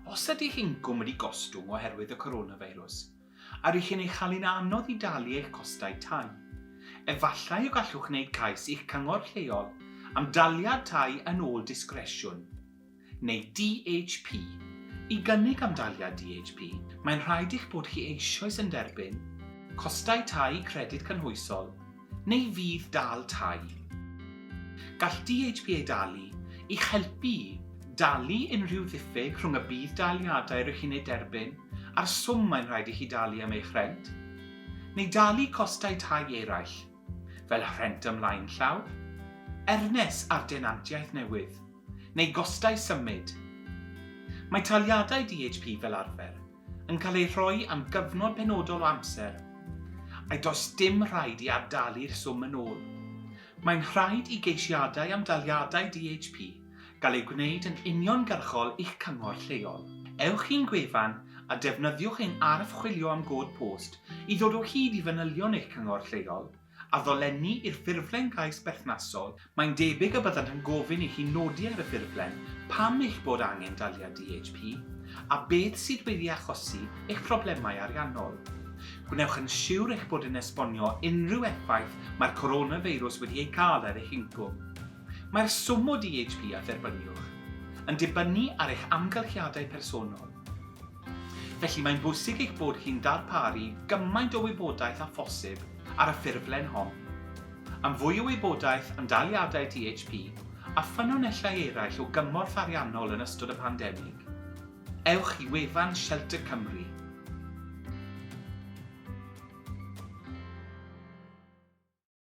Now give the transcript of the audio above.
Os ydych incwm wedi gostwng oherwydd y coronafeirws, a rydych chi'n eich chael anodd i dalu eich costau tai, efallai y gallwch wneud cais i'ch cyngor lleol am Taliad Tai yn Ôl Disgresiwn, neu DHP. I gynnig am Taliad DHP, mae'n rhaid i'ch bod chi eisoes yn derbyn costau tai credyd cynhwysol neu fydd dal tai. Gall DHP ei dalu i'ch helpu dalu unrhyw ddiffyg rhwng y bydd daliadau rydych chi'n ei derbyn a'r swm mae'n rhaid i chi dalu am eich rhent, neu dalu costau tai eraill, fel rhent ymlaen llaw, ernes ar denantiaeth newydd, neu gostau symud. Mae taliadau DHP fel arfer yn cael ei rhoi am gyfnod penodol o amser, a does dim rhaid i adalu'r swm yn ôl. Mae'n rhaid i geisiadau am daliadau DHP gael ei gwneud yn uniongyrchol i'ch cyngor lleol. Ewch i'n gwefan a defnyddiwch ein arf chwilio am god post i ddod o hyd i fanylion eich cyngor lleol a ddolenni i'r ffurflen cais berthnasol. Mae'n debyg y byddant yn gofyn i chi nodi ar y ffurflen pam eich bod angen daliad DHP a beth sydd wedi achosi eich problemau ariannol. Gwnewch yn siŵr eich bod yn esbonio unrhyw effaith mae'r coronafeirws wedi ei cael ar eich incwm. Mae'r swm o DHP a dderbyniwch yn dibynnu ar eich amgylchiadau personol. Felly mae'n bwysig eich bod chi'n darparu gymaint o wybodaeth â phosib ar y ffurflen hon. Am fwy o wybodaeth am daliadau DHP a ffynonellau eraill o gymorth ariannol yn ystod y pandemig, ewch i wefan Shelter Cymru